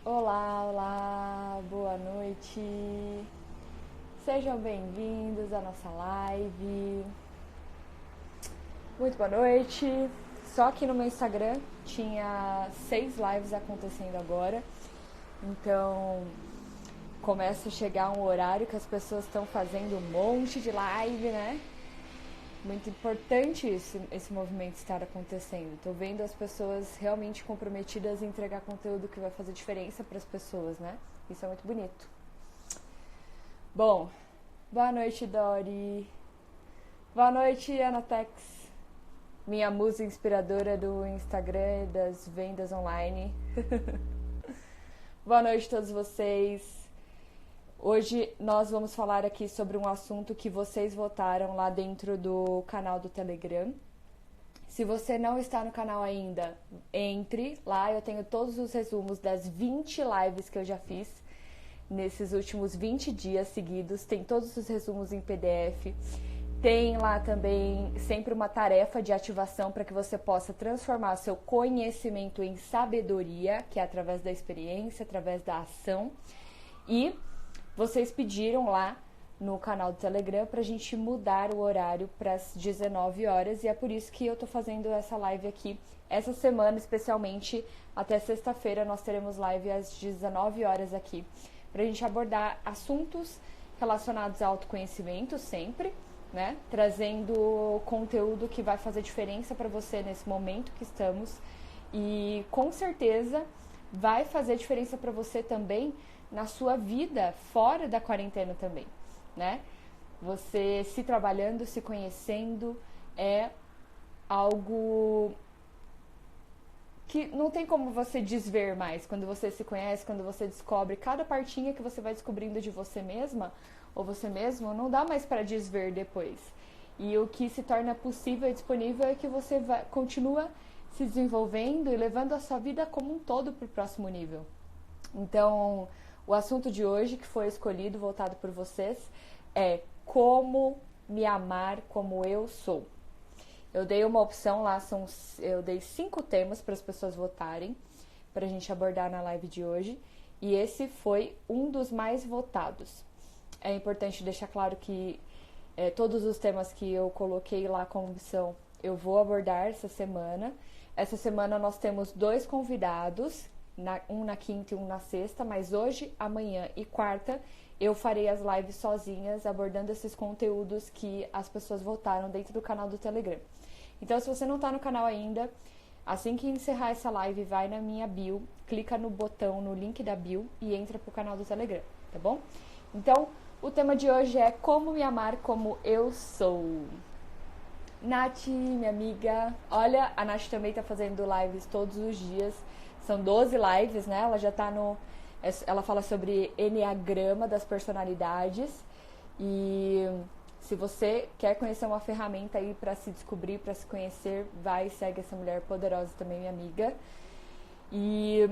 Olá, olá, boa noite. Sejam bem-vindos à nossa live. Muito boa noite. Só aqui no meu Instagram tinha 6 lives acontecendo agora. Então começa a chegar um horário que as pessoas estão fazendo um monte de live, né? Muito importante esse movimento estar acontecendo. Estou vendo as pessoas realmente comprometidas em entregar conteúdo que vai fazer diferença para as pessoas, né? Isso é muito bonito. Bom, boa noite, Dori. Boa noite, Anatex, minha musa inspiradora do Instagram e das vendas online. Boa noite a todos vocês. Hoje nós vamos falar aqui sobre um assunto que vocês votaram lá dentro do canal do Telegram. Se você não está no canal ainda, entre lá. Eu tenho todos os resumos das 20 lives que eu já fiz nesses últimos 20 dias seguidos. Tem todos os resumos em PDF. Tem lá também sempre uma tarefa de ativação para que você possa transformar seu conhecimento em sabedoria, que é através da experiência, através da ação. E vocês pediram lá no canal do Telegram pra gente mudar o horário para as 19 horas e é por isso que eu tô fazendo essa live aqui. Essa semana, especialmente, até sexta-feira, nós teremos live às 19 horas aqui pra gente abordar assuntos relacionados ao autoconhecimento sempre, né? Trazendo conteúdo que vai fazer diferença para você nesse momento que estamos e com certeza vai fazer diferença para você também na sua vida fora da quarentena também, né? Você se trabalhando, se conhecendo é algo que não tem como você desver mais. Quando você se conhece, quando você descobre cada partinha que você vai descobrindo de você mesma ou você mesmo, não dá mais para desver depois. E o que se torna possível e disponível é que você continua se desenvolvendo e levando a sua vida como um todo para o próximo nível. Então, o assunto de hoje, que foi escolhido, voltado por vocês, é como me amar como eu sou. Eu dei uma opção lá, eu dei 5 temas para as pessoas votarem, para a gente abordar na live de hoje, e esse foi um dos mais votados. É importante deixar claro que todos os temas que eu coloquei lá como opção, eu vou abordar essa semana. Essa semana nós temos 2 convidados, um na quinta e um na sexta, mas hoje, amanhã e quarta eu farei as lives sozinhas, abordando esses conteúdos que as pessoas votaram dentro do canal do Telegram. Então, se você não está no canal ainda, assim que encerrar essa live, vai na minha bio, clica no botão, no link da bio e entra pro canal do Telegram, tá bom? Então, o tema de hoje é como me amar como eu sou. Nath, minha amiga, olha, a Nath também tá fazendo lives todos os dias. São 12 lives, né? Ela já tá no... Ela fala sobre enneagrama das personalidades. E se você quer conhecer uma ferramenta aí pra se descobrir, pra se conhecer, vai e segue essa mulher poderosa também, minha amiga. E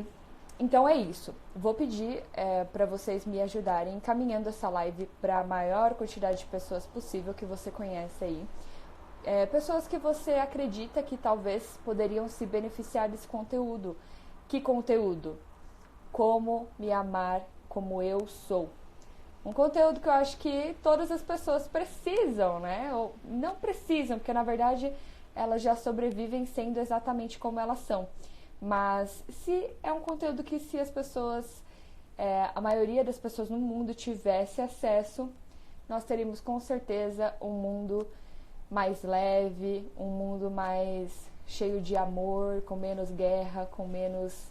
então é isso. Vou pedir pra vocês me ajudarem encaminhando essa live pra maior quantidade de pessoas possível que você conhece aí. Pessoas que você acredita que talvez poderiam se beneficiar desse conteúdo. Que conteúdo? Como me amar como eu sou. Um conteúdo que eu acho que todas as pessoas precisam, né? Ou não precisam, porque na verdade elas já sobrevivem sendo exatamente como elas são. Mas se é um conteúdo que se as pessoas, a maioria das pessoas no mundo tivesse acesso, nós teríamos com certeza um mundo mais leve, um mundo mais cheio de amor, com menos guerra, com menos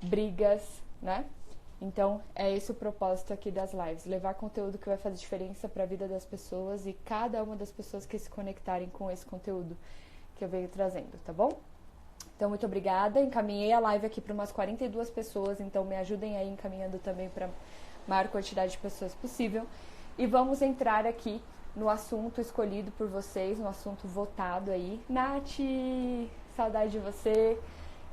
brigas, né? Então, é esse o propósito aqui das lives, levar conteúdo que vai fazer diferença para a vida das pessoas e cada uma das pessoas que se conectarem com esse conteúdo que eu venho trazendo, tá bom? Então, muito obrigada. Encaminhei a live aqui para umas 42 pessoas, então me ajudem aí encaminhando também para a maior quantidade de pessoas possível. E vamos entrar aqui no assunto escolhido por vocês, no assunto votado aí. Nath, saudade de você.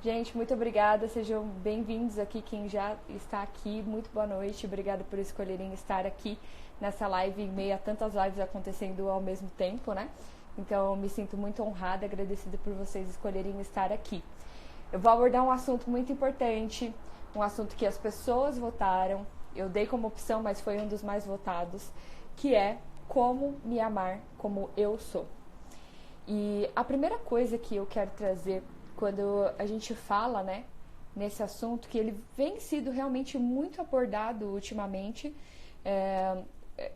Gente, muito obrigada, sejam bem-vindos aqui, quem já está aqui, muito boa noite, obrigada por escolherem estar aqui nessa live, em meio a tantas lives acontecendo ao mesmo tempo, né? Então, eu me sinto muito honrada, agradecida por vocês escolherem estar aqui. Eu vou abordar um assunto muito importante, um assunto que as pessoas votaram, eu dei como opção, mas foi um dos mais votados, que é como me amar como eu sou. E a primeira coisa que eu quero trazer quando a gente fala, né, nesse assunto, que ele vem sido realmente muito abordado ultimamente,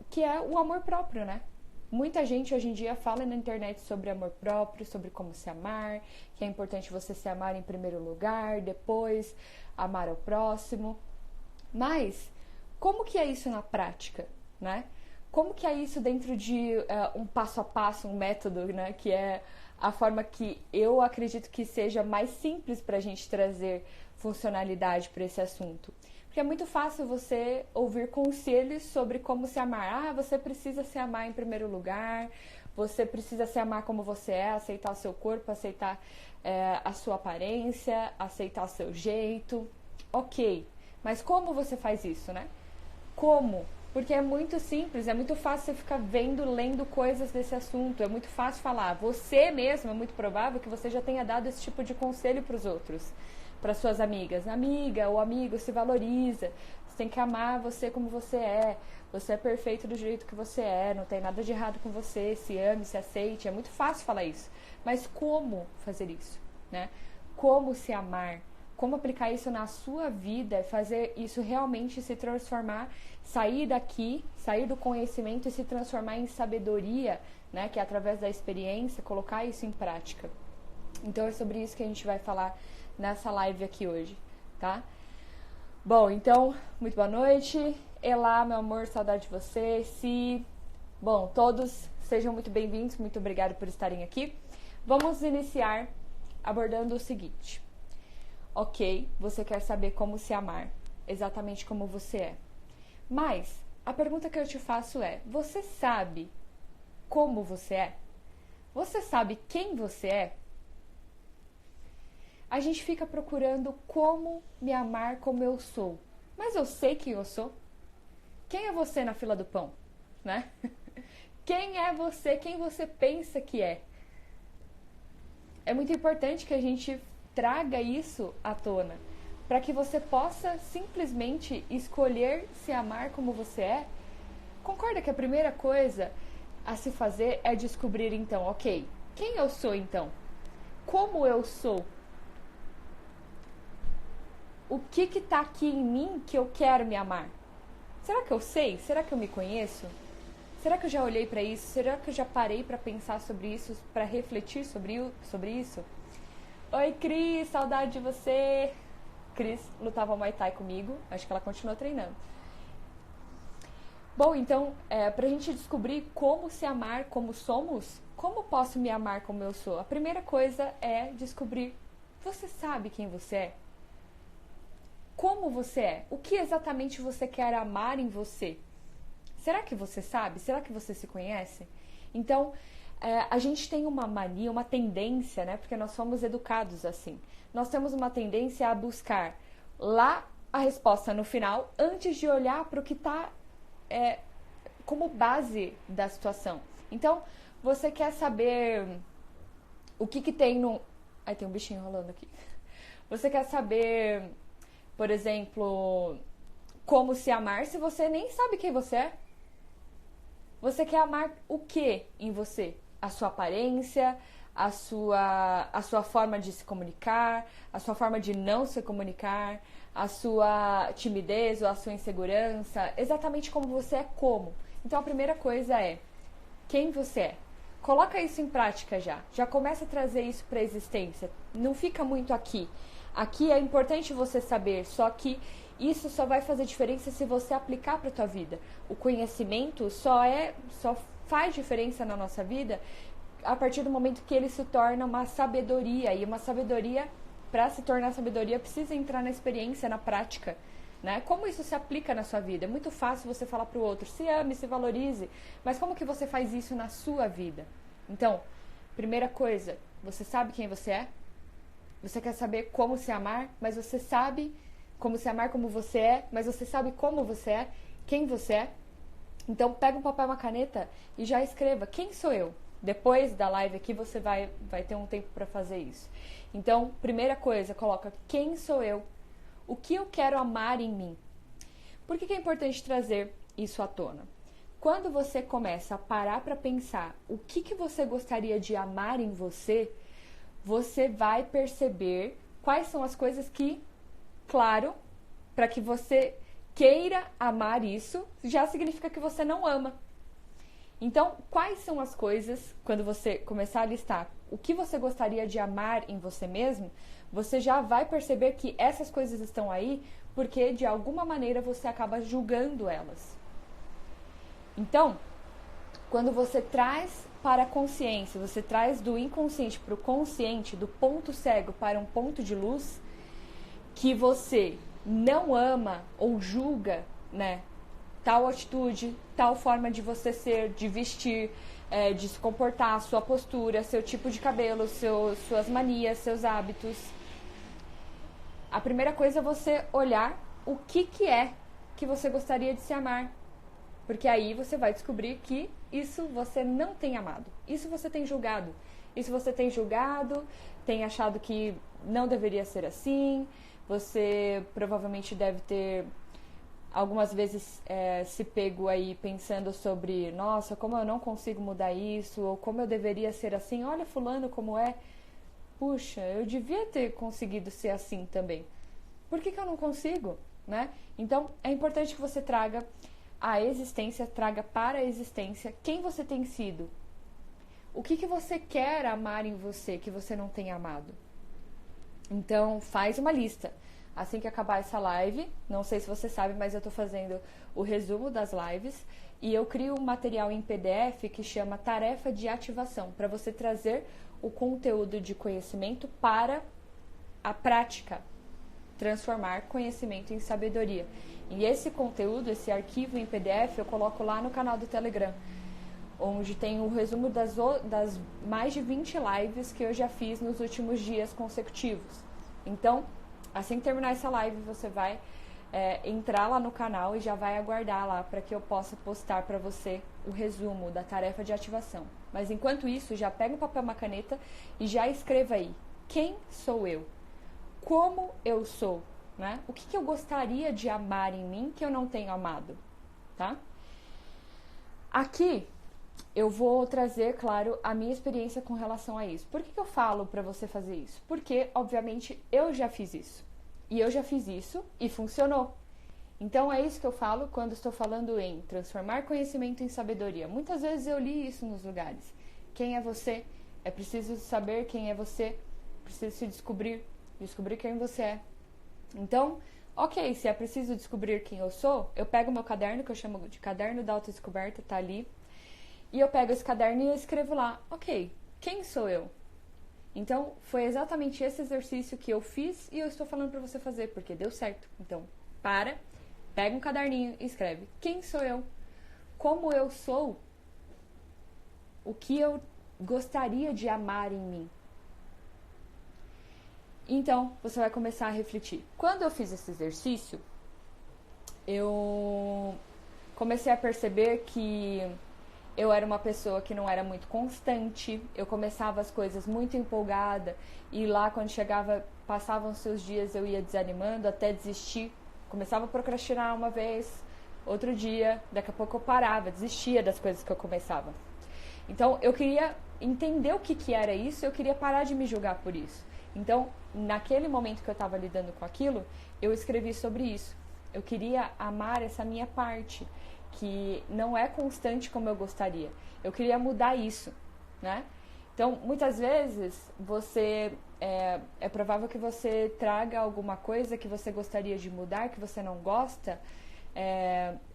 que é o amor próprio, né? Muita gente hoje em dia fala na internet sobre amor próprio, sobre como se amar, que é importante você se amar em primeiro lugar, depois amar ao próximo. Mas como que é isso na prática, né? Como que é isso dentro de um passo a passo, um método, né? Que é a forma que eu acredito que seja mais simples para a gente trazer funcionalidade para esse assunto. Porque é muito fácil você ouvir conselhos sobre como se amar. Ah, você precisa se amar em primeiro lugar, você precisa se amar como você é, aceitar o seu corpo, aceitar a sua aparência, aceitar o seu jeito. Ok, mas como você faz isso, né? Como? Porque é muito simples, é muito fácil você ficar vendo, lendo coisas desse assunto, é muito fácil falar. Você mesmo, é muito provável que você já tenha dado esse tipo de conselho para os outros, para suas amigas. Amiga ou amigo, se valoriza, você tem que amar você como você é perfeito do jeito que você é, não tem nada de errado com você, se ame, se aceite. É muito fácil falar isso, mas como fazer isso, né? Como se amar? Como aplicar isso na sua vida, fazer isso realmente se transformar, sair daqui, sair do conhecimento e se transformar em sabedoria, né? Que é através da experiência, colocar isso em prática. Então é sobre isso que a gente vai falar nessa live aqui hoje, tá? Bom, então, muito boa noite. Elá, meu amor, saudade de você. Bom, todos sejam muito bem-vindos, muito obrigada por estarem aqui. Vamos iniciar abordando o seguinte. Ok, você quer saber como se amar, exatamente como você é. Mas a pergunta que eu te faço é: você sabe como você é? Você sabe quem você é? A gente fica procurando como me amar como eu sou. Mas eu sei quem eu sou? Quem é você na fila do pão, né? Quem é você? Quem você pensa que é? É muito importante que a gente traga isso à tona, para que você possa simplesmente escolher se amar como você é. Concorda que a primeira coisa a se fazer é descobrir então, ok, quem eu sou então? Como eu sou? O que está aqui em mim que eu quero me amar? Será que eu sei? Será que eu me conheço? Será que eu já olhei para isso? Será que eu já parei para pensar sobre isso, para refletir sobre isso? Oi, Cris, saudade de você. Cris lutava Muay Thai comigo, acho que ela continua treinando. Bom, então, pra gente descobrir como se amar como somos, como posso me amar como eu sou? A primeira coisa é descobrir, você sabe quem você é? Como você é? O que exatamente você quer amar em você? Será que você sabe? Será que você se conhece? Então, a gente tem uma mania, uma tendência, né? Porque nós somos educados assim. Nós temos uma tendência a buscar lá a resposta no final, antes de olhar para o que está como base da situação. Então, você quer saber o que tem no... Ai, tem um bichinho rolando aqui. Você quer saber, por exemplo, como se amar se você nem sabe quem você é? Você quer amar o que em você? A sua aparência, a sua forma de se comunicar, a sua forma de não se comunicar, a sua timidez ou a sua insegurança, exatamente como você é como. Então a primeira coisa é quem você é. Coloca isso em prática já começa a trazer isso para a existência. Não fica muito aqui. Aqui é importante você saber, só que isso só vai fazer diferença se você aplicar para a tua vida. O conhecimento só faz diferença na nossa vida a partir do momento que ele se torna uma sabedoria. E uma sabedoria, para se tornar sabedoria, precisa entrar na experiência, na prática, né? Como isso se aplica na sua vida? É muito fácil você falar para o outro, se ame, se valorize, mas como que você faz isso na sua vida? Então, primeira coisa, você sabe quem você é? Você quer saber como se amar, mas você sabe como se amar como você é, mas você sabe como você é, quem você é? Então, pega um papel e uma caneta e já escreva, quem sou eu? Depois da live aqui você vai ter um tempo para fazer isso. Então, primeira coisa, coloca quem sou eu? O que eu quero amar em mim? Por que é importante trazer isso à tona? Quando você começa a parar para pensar o que você gostaria de amar em você, você vai perceber quais são as coisas que, claro, para que você queira amar isso, já significa que você não ama. Então, quais são as coisas, quando você começar a listar o que você gostaria de amar em você mesmo, você já vai perceber que essas coisas estão aí porque, de alguma maneira, você acaba julgando elas. Então, quando você traz para a consciência, você traz do inconsciente para o consciente, do ponto cego para um ponto de luz, que você não ama ou julga, né, tal atitude, tal forma de você ser, de vestir, de se comportar, sua postura, seu tipo de cabelo, suas manias, seus hábitos. A primeira coisa é você olhar o que é que você gostaria de se amar. Porque aí você vai descobrir que isso você não tem amado. Isso você tem julgado. Isso você tem julgado, tem achado que não deveria ser assim. Você provavelmente deve ter algumas vezes se pego aí pensando sobre, nossa, como eu não consigo mudar isso, ou como eu deveria ser assim, olha fulano como é, puxa, eu devia ter conseguido ser assim também. Por que eu não consigo, né? Então, é importante que você traga a existência, traga para a existência quem você tem sido. O que você quer amar em você que você não tem amado? Então, faz uma lista. Assim que acabar essa live, não sei se você sabe, mas eu estou fazendo o resumo das lives e eu crio um material em PDF que chama Tarefa de Ativação, para você trazer o conteúdo de conhecimento para a prática, transformar conhecimento em sabedoria. E esse conteúdo, esse arquivo em PDF, eu coloco lá no canal do Telegram, onde tem o resumo das mais de 20 lives que eu já fiz nos últimos dias consecutivos. Então, assim que terminar essa live, você vai entrar lá no canal e já vai aguardar lá para que eu possa postar para você o resumo da tarefa de ativação. Mas enquanto isso, já pega um papel e uma caneta e já escreva aí. Quem sou eu? Como eu sou? Né? O que eu gostaria de amar em mim que eu não tenho amado? Tá? Aqui eu vou trazer, claro, a minha experiência com relação a isso. Por que eu falo para você fazer isso? Porque, obviamente, eu já fiz isso. E eu já fiz isso e funcionou. Então, é isso que eu falo quando estou falando em transformar conhecimento em sabedoria. Muitas vezes eu li isso nos lugares. Quem é você? É preciso saber quem é você. Preciso se descobrir quem você é. Então, ok, se é preciso descobrir quem eu sou, eu pego meu caderno, que eu chamo de caderno da autodescoberta, tá ali. E eu pego esse caderno e eu escrevo lá, ok, quem sou eu? Então, foi exatamente esse exercício que eu fiz e eu estou falando para você fazer, porque deu certo. Então, pega um caderninho e escreve, quem sou eu? Como eu sou? O que eu gostaria de amar em mim? Então, você vai começar a refletir. Quando eu fiz esse exercício, eu comecei a perceber que eu era uma pessoa que não era muito constante, eu começava as coisas muito empolgada e lá quando chegava, passavam os seus dias, eu ia desanimando até desistir. Começava a procrastinar uma vez, outro dia, daqui a pouco eu parava, desistia das coisas que eu começava. Então, eu queria entender o que era isso, eu queria parar de me julgar por isso. Então, naquele momento que eu estava lidando com aquilo, eu escrevi sobre isso. Eu queria amar essa minha parte, que não é constante como eu gostaria. Eu queria mudar isso, né? Então, muitas vezes, é provável que você traga alguma coisa que você gostaria de mudar, que você não gosta,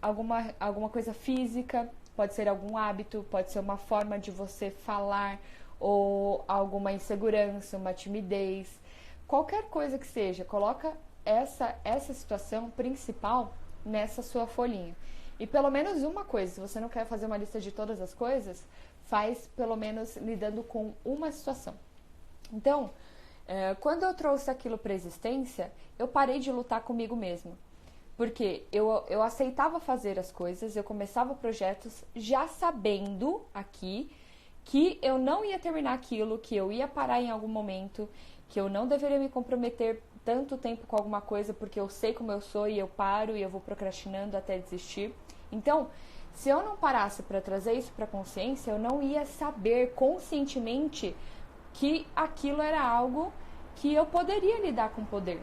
alguma coisa física, pode ser algum hábito, pode ser uma forma de você falar, ou alguma insegurança, uma timidez, qualquer coisa que seja, coloca essa situação principal nessa sua folhinha. E pelo menos uma coisa, se você não quer fazer uma lista de todas as coisas, faz pelo menos lidando com uma situação. Então, quando eu trouxe aquilo para a existência, eu parei de lutar comigo mesma. Porque eu aceitava fazer as coisas, eu começava projetos já sabendo aqui que eu não ia terminar aquilo, que eu ia parar em algum momento, que eu não deveria me comprometer tanto tempo com alguma coisa porque eu sei como eu sou e eu paro e eu vou procrastinando até desistir. Então, se eu não parasse para trazer isso para a consciência, eu não ia saber conscientemente que aquilo era algo que eu poderia lidar com poder.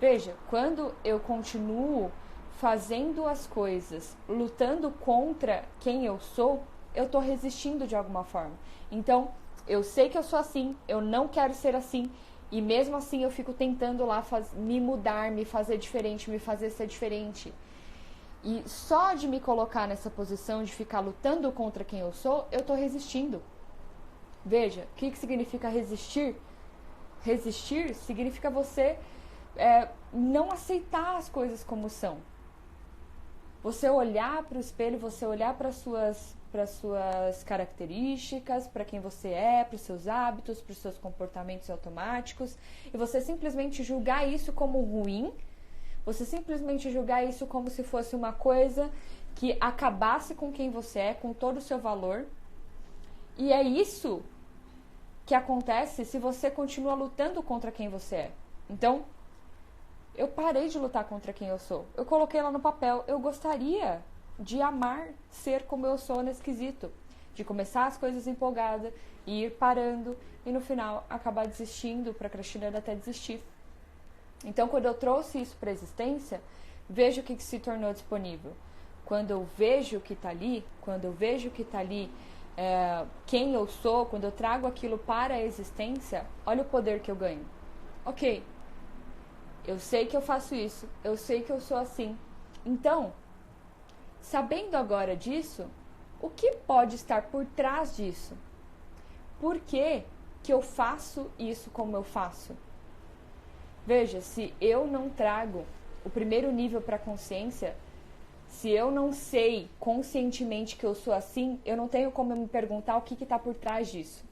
Veja, quando eu continuo fazendo as coisas, lutando contra quem eu sou, eu estou resistindo de alguma forma. Então, eu sei que eu sou assim, eu não quero ser assim, e mesmo assim eu fico tentando lá me mudar, me fazer diferente, me fazer ser diferente. E só de me colocar nessa posição de ficar lutando contra quem eu sou, eu estou resistindo. Veja, o que significa resistir? Resistir significa você não aceitar as coisas como são. Você olhar para o espelho, você olhar para suas características, para quem você é, para os seus hábitos, para os seus comportamentos automáticos, e você simplesmente julgar isso como ruim, você simplesmente julgar isso como se fosse uma coisa que acabasse com quem você é, com todo o seu valor. E é isso que acontece se você continua lutando contra quem você é. Então, eu parei de lutar contra quem eu sou. Eu coloquei lá no papel, eu gostaria de amar ser como eu sou nesse quesito. De começar as coisas empolgada, e ir parando, e no final acabar desistindo, procrastinando até desistir. Então, quando eu trouxe isso para a existência, veja o que se tornou disponível. Quando eu vejo o que está ali, quem eu sou, quando eu trago aquilo para a existência, olha o poder que eu ganho. Ok, eu sei que eu faço isso, eu sei que eu sou assim. Então, sabendo agora disso, o que pode estar por trás disso? Por que eu faço isso como eu faço? Veja, se eu não trago o primeiro nível para a consciência, se eu não sei conscientemente que eu sou assim, eu não tenho como me perguntar o que está por trás disso.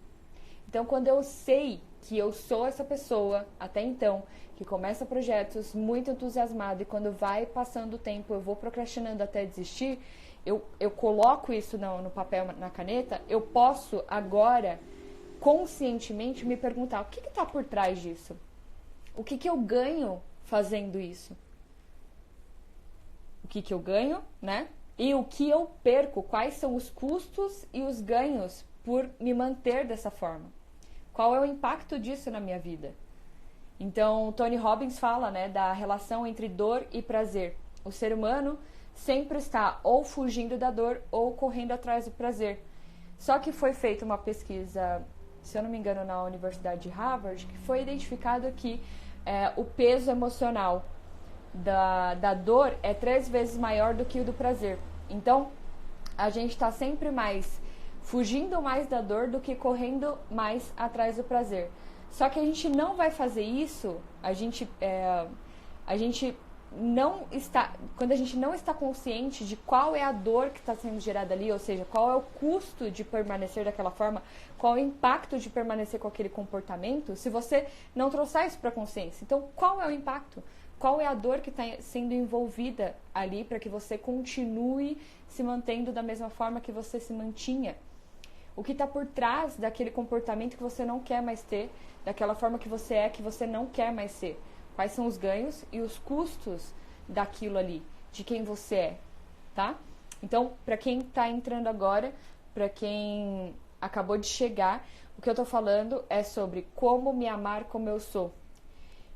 Então, quando eu sei que eu sou essa pessoa, até então, que começa projetos muito entusiasmado e quando vai passando o tempo eu vou procrastinando até desistir, eu coloco isso no papel, na caneta, eu posso agora, conscientemente, me perguntar o que está por trás disso? O que eu ganho fazendo isso? O que eu ganho, né? E o que eu perco? Quais são os custos e os ganhos por me manter dessa forma? Qual é o impacto disso na minha vida? Então, Tony Robbins fala, né, da relação entre dor e prazer. O ser humano sempre está ou fugindo da dor ou correndo atrás do prazer. Só que foi feita uma pesquisa, se eu não me engano, na Universidade de Harvard, que foi identificado que o peso emocional da dor é 3 vezes maior do que o do prazer. Então, a gente está sempre mais fugindo mais da dor do que correndo mais atrás do prazer. Só que a gente não vai fazer isso, quando a gente não está consciente de qual é a dor que está sendo gerada ali, ou seja, qual é o custo de permanecer daquela forma, qual é o impacto de permanecer com aquele comportamento, se você não trouxer isso para a consciência. Então, qual é o impacto? Qual é a dor que está sendo envolvida ali para que você continue se mantendo da mesma forma que você se mantinha? O que está por trás daquele comportamento que você não quer mais ter, daquela forma que você não quer mais ser? Quais são os ganhos e os custos daquilo ali, de quem você é, tá? Então, para quem está entrando agora, para quem acabou de chegar, o que eu estou falando é sobre como me amar como eu sou.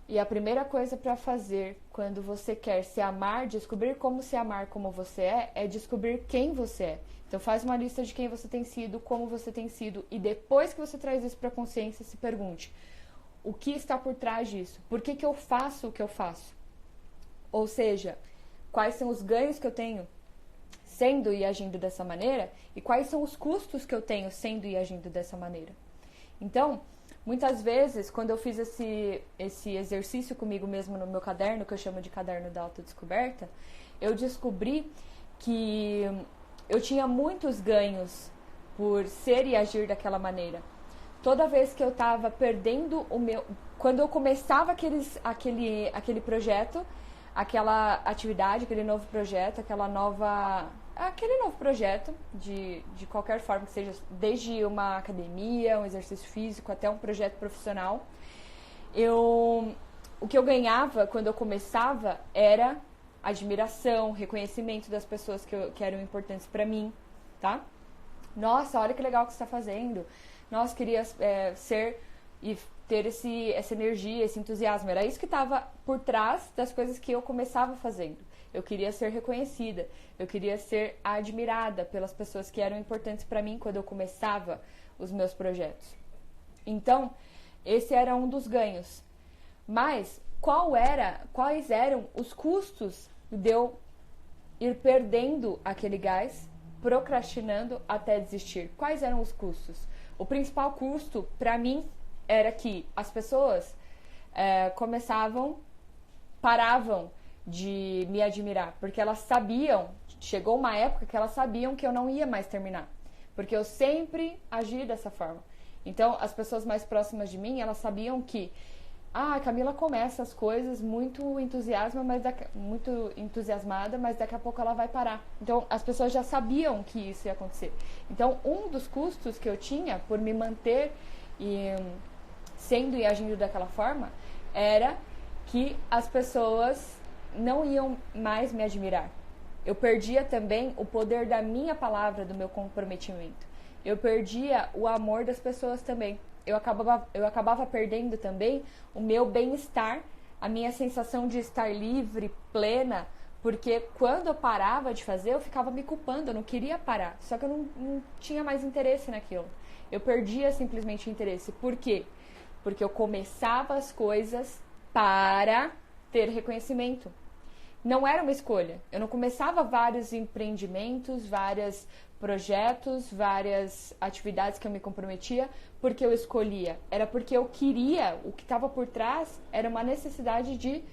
E a primeira coisa para fazer quando você quer se amar, descobrir como se amar como você é descobrir quem você é. Então faz uma lista de quem você tem sido, como você tem sido, e depois que você traz isso para a consciência, se pergunte: o que está por trás disso? Por que eu faço o que eu faço? Ou seja, quais são os ganhos que eu tenho sendo e agindo dessa maneira? E quais são os custos que eu tenho sendo e agindo dessa maneira? Então, muitas vezes, quando eu fiz esse exercício comigo mesmo no meu caderno, que eu chamo de caderno da autodescoberta, eu descobri que eu tinha muitos ganhos por ser e agir daquela maneira. Toda vez que eu estava perdendo quando eu começava aquele projeto, aquela atividade, aquele novo projeto, aquela nova aquele novo projeto, de qualquer forma que seja, desde uma academia, um exercício físico, até um projeto profissional. O que eu ganhava quando eu começava era admiração, reconhecimento das pessoas que eram importantes pra mim, tá? Nossa, olha que legal que você está fazendo. Nossa, queria ser e ter essa energia, esse entusiasmo. Era isso que estava por trás das coisas que eu começava fazendo. Eu queria ser reconhecida, eu queria ser admirada pelas pessoas que eram importantes para mim quando eu começava os meus projetos. Então, esse era um dos ganhos. Mas quais eram os custos de eu ir perdendo aquele gás, procrastinando até desistir? Quais eram os custos? O principal custo, para mim, era que as pessoas paravam de me admirar, porque elas sabiam, chegou uma época que elas sabiam que eu não ia mais terminar, porque eu sempre agi dessa forma. Então, as pessoas mais próximas de mim, elas sabiam que a Camila começa as coisas muito entusiasmada, mas daqui a pouco ela vai parar. Então, as pessoas já sabiam que isso ia acontecer. Então, um dos custos que eu tinha por me manter sendo e agindo daquela forma era que as pessoas não iam mais me admirar. Eu perdia também o poder da minha palavra, do meu comprometimento. Eu perdia o amor das pessoas também. Eu acabava perdendo também o meu bem-estar, a minha sensação de estar livre, plena, porque quando eu parava de fazer, eu ficava me culpando, eu não queria parar, só que eu não tinha mais interesse naquilo. Eu perdia simplesmente o interesse. Por quê? Porque eu começava as coisas para ter reconhecimento. Não era uma escolha. Eu não começava vários empreendimentos, vários projetos, várias atividades que eu me comprometia porque eu escolhia. Era porque eu queria, o que estava por trás era uma necessidade de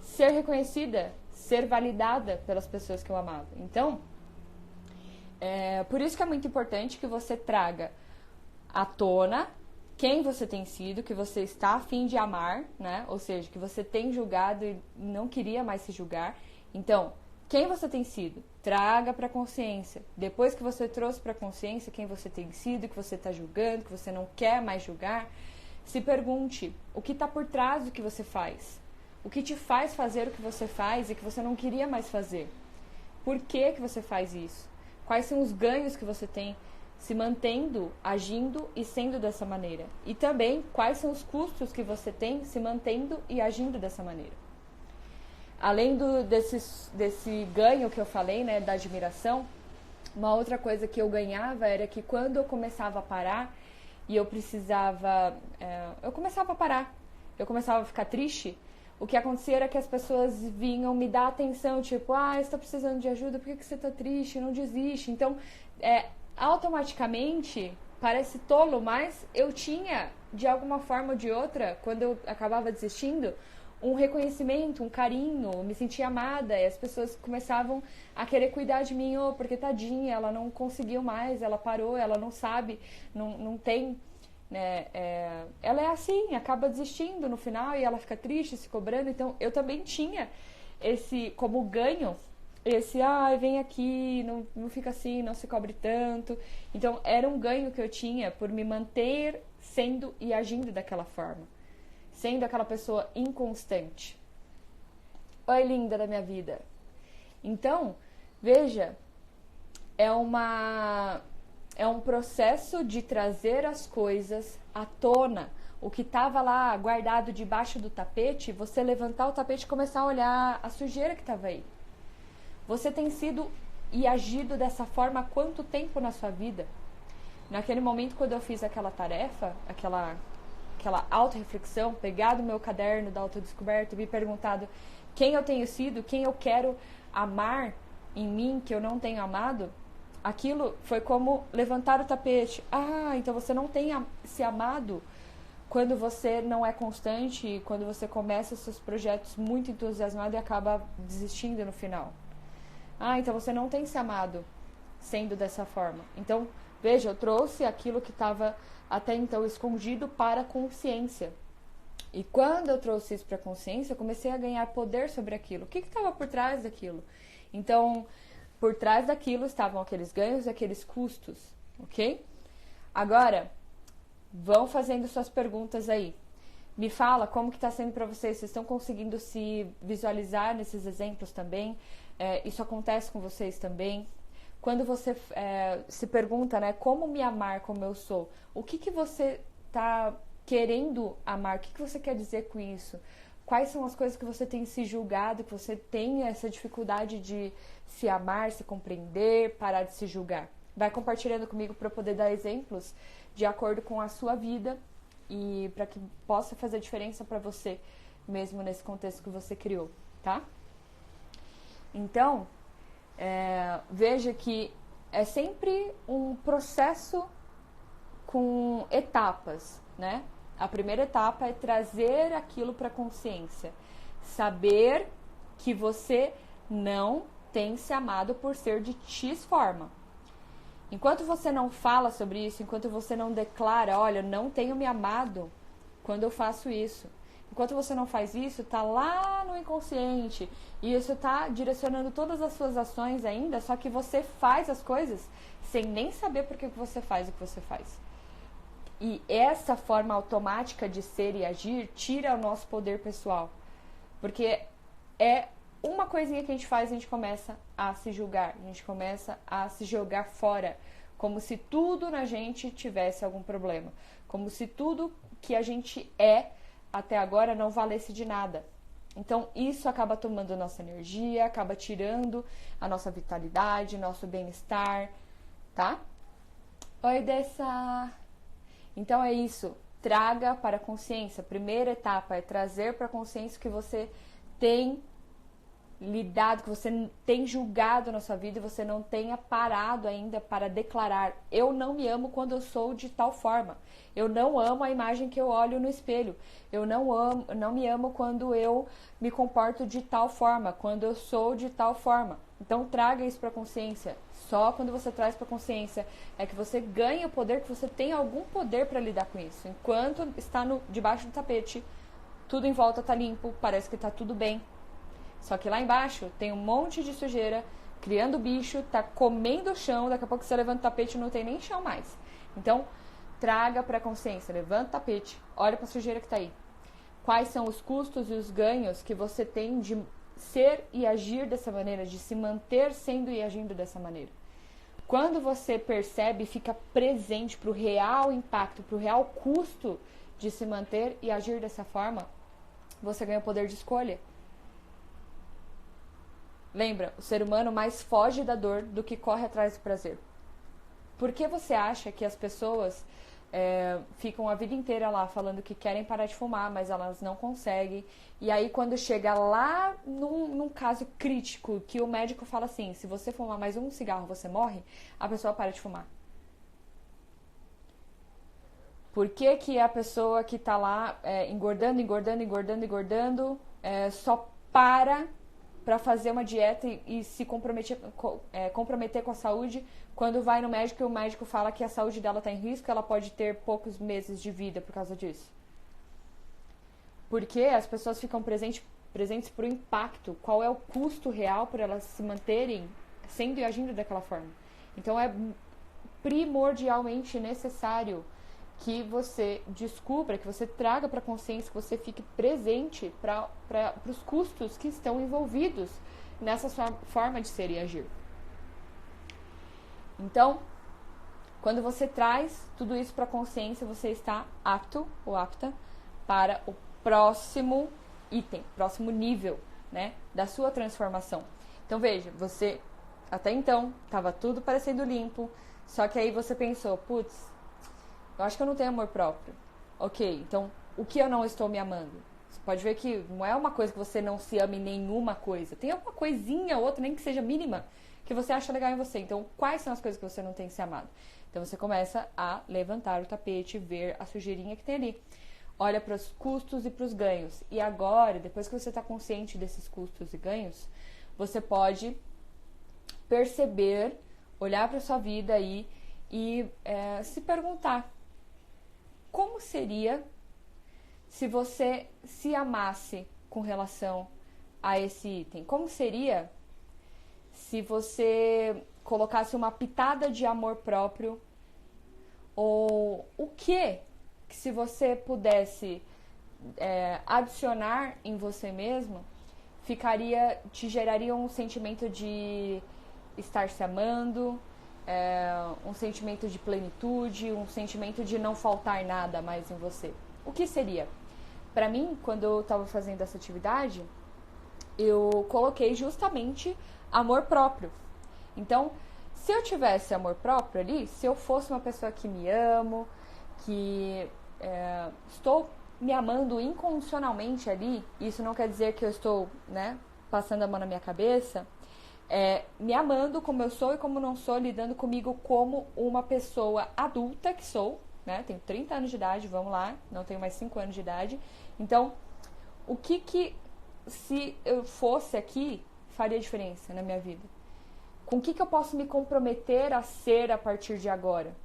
ser reconhecida, ser validada pelas pessoas que eu amava. Então, por isso que é muito importante que você traga à tona quem você tem sido, que você está a fim de amar, né? Ou seja, que você tem julgado e não queria mais se julgar. Então, quem você tem sido? Traga para a consciência. Depois que você trouxe para a consciência quem você tem sido, que você está julgando, que você não quer mais julgar, se pergunte o que está por trás do que você faz. O que te faz fazer o que você faz e que você não queria mais fazer? Por que você faz isso? Quais são os ganhos que você tem se mantendo, agindo e sendo dessa maneira? E também, quais são os custos que você tem se mantendo e agindo dessa maneira? Além desse ganho que eu falei, né, da admiração, uma outra coisa que eu ganhava era que quando eu começava a parar e eu começava a parar, eu começava a ficar triste, o que acontecia era que as pessoas vinham me dar atenção, tipo, você está precisando de ajuda, por que você está triste? Não desiste. Então, automaticamente, parece tolo, mas eu tinha, de alguma forma ou de outra, quando eu acabava desistindo, um reconhecimento, um carinho, me sentia amada, e as pessoas começavam a querer cuidar de mim, porque tadinha, ela não conseguiu mais, ela parou, ela não sabe, não tem, né, ela é assim, acaba desistindo no final e ela fica triste, se cobrando. Então eu também tinha esse como ganho, vem aqui, não fica assim, não se cobre tanto. Então era um ganho que eu tinha por me manter sendo e agindo daquela forma, sendo aquela pessoa inconstante. Oi, linda da minha vida. Então, veja, é um processo de trazer as coisas à tona. O que estava lá guardado debaixo do tapete, você levantar o tapete e começar a olhar a sujeira que estava aí. Você tem sido e agido dessa forma há quanto tempo na sua vida? Naquele momento, quando eu fiz aquela tarefa, aquela autorreflexão, pegado o meu caderno da autodescoberta e me perguntado quem eu tenho sido, quem eu quero amar em mim que eu não tenho amado, aquilo foi como levantar o tapete. Então você não tem se amado quando você não é constante, quando você começa seus projetos muito entusiasmado e acaba desistindo no final. Então você não tem se amado sendo dessa forma. Então, veja, eu trouxe aquilo que estava até então escondido para a consciência. E quando eu trouxe isso para a consciência, eu comecei a ganhar poder sobre aquilo. O que estava por trás daquilo? Então, por trás daquilo estavam aqueles ganhos e aqueles custos, ok? Agora, vão fazendo suas perguntas aí. Me fala como que está sendo para vocês. Vocês estão conseguindo se visualizar nesses exemplos também? Isso acontece com vocês também? Quando você se pergunta, né, como me amar como eu sou, o que você está querendo amar? O que você quer dizer com isso? Quais são as coisas que você tem se julgado, que você tem essa dificuldade de se amar, se compreender, parar de se julgar? Vai compartilhando comigo para eu poder dar exemplos de acordo com a sua vida e para que possa fazer diferença para você, mesmo nesse contexto que você criou, tá? Então, veja que é sempre um processo com etapas, né? A primeira etapa é trazer aquilo para a consciência. Saber que você não tem se amado por ser de X forma. Enquanto você não fala sobre isso, enquanto você não declara, olha, eu não tenho me amado quando eu faço isso. Enquanto você não faz isso, tá lá no inconsciente. E isso tá direcionando todas as suas ações ainda, só que você faz as coisas sem nem saber por que você faz o que você faz. E essa forma automática de ser e agir tira o nosso poder pessoal. Porque é uma coisinha que a gente faz, a gente começa a se julgar, a gente começa a se jogar fora, como se tudo na gente tivesse algum problema, como se tudo que a gente até agora não valesse de nada. Então isso acaba tomando nossa energia, acaba tirando a nossa vitalidade, nosso bem-estar, tá? Oi, Dessa! Então é isso, traga para a consciência. A primeira etapa é trazer para a consciência que você tem lidado, que você tem julgado na sua vida e você não tenha parado ainda para declarar: eu não me amo quando eu sou de tal forma. Eu não amo a imagem que eu olho no espelho. Eu não me amo quando eu me comporto de tal forma, quando eu sou de tal forma. Então traga isso para a consciência. Só quando você traz para a consciência é que você ganha o poder, que você tem algum poder para lidar com isso. Enquanto está debaixo do tapete, tudo em volta está limpo, parece que está tudo bem. Só que lá embaixo tem um monte de sujeira, criando bicho, tá comendo o chão, daqui a pouco você levanta o tapete e não tem nem chão mais. Então, traga para a consciência, levanta o tapete, olha para a sujeira que está aí. Quais são os custos e os ganhos que você tem de ser e agir dessa maneira, de se manter sendo e agindo dessa maneira? Quando você percebe e fica presente para o real impacto, para o real custo de se manter e agir dessa forma, você ganha o poder de escolha. Lembra, o ser humano mais foge da dor do que corre atrás do prazer. Por que você acha que as pessoas ficam a vida inteira lá falando que querem parar de fumar, mas elas não conseguem? E aí quando chega lá num caso crítico, que o médico fala assim: se você fumar mais um cigarro você morre, a pessoa para de fumar. Por que que a pessoa que tá lá engordando, só para fazer uma dieta e se comprometer com a saúde, quando vai no médico e o médico fala que a saúde dela está em risco, ela pode ter poucos meses de vida por causa disso? Porque as pessoas ficam presentes por impacto. Qual é o custo real para elas se manterem sendo e agindo daquela forma? Então é primordialmente necessário que você descubra, que você traga para a consciência, que você fique presente para os custos que estão envolvidos nessa sua forma de ser e agir. Então, quando você traz tudo isso para a consciência, você está apto ou apta para o próximo item, próximo nível, né, da sua transformação. Então veja, você até então estava tudo parecendo limpo, só que aí você pensou: putz, eu acho que eu não tenho amor próprio. Ok, então o que eu não estou me amando? Você pode ver que não é uma coisa que você não se ama em nenhuma coisa. Tem alguma coisinha, outra, nem que seja mínima, que você acha legal em você. Então, quais são as coisas que você não tem se amado? Então, você começa a levantar o tapete, ver a sujeirinha que tem ali. Olha para os custos e para os ganhos. E agora, depois que você está consciente desses custos e ganhos, você pode perceber, olhar para a sua vida aí e se perguntar: como seria se você se amasse com relação a esse item? Como seria se você colocasse uma pitada de amor próprio, ou o que se você pudesse adicionar em você mesmo, te geraria um sentimento de estar se amando, um sentimento de plenitude, um sentimento de não faltar nada mais em você. O que seria? Para mim, quando eu estava fazendo essa atividade, eu coloquei justamente amor próprio. Então, se eu tivesse amor próprio ali, se eu fosse uma pessoa que me amo, que estou me amando incondicionalmente ali, isso não quer dizer que eu estou, passando a mão na minha cabeça, me amando como eu sou e como não sou, lidando comigo como uma pessoa adulta que sou, tenho 30 anos de idade, vamos lá, não tenho mais 5 anos de idade. Então, o que se eu fosse aqui, faria diferença na minha vida? Com o que eu posso me comprometer a ser a partir de agora?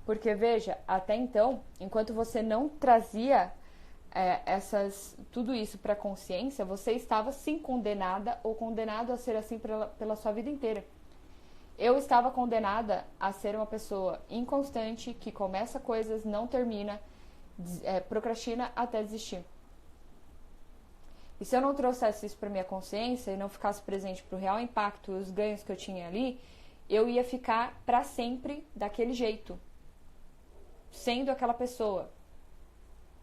Porque, veja, até então, enquanto você não trazia tudo isso para a consciência, você estava sim condenada ou condenado a ser assim pela sua vida inteira. Eu estava condenada a ser uma pessoa inconstante, que começa coisas, não termina, procrastina até desistir. E se eu não trouxesse isso para minha consciência e não ficasse presente para o real impacto e os ganhos que eu tinha ali, eu ia ficar para sempre daquele jeito, sendo aquela pessoa,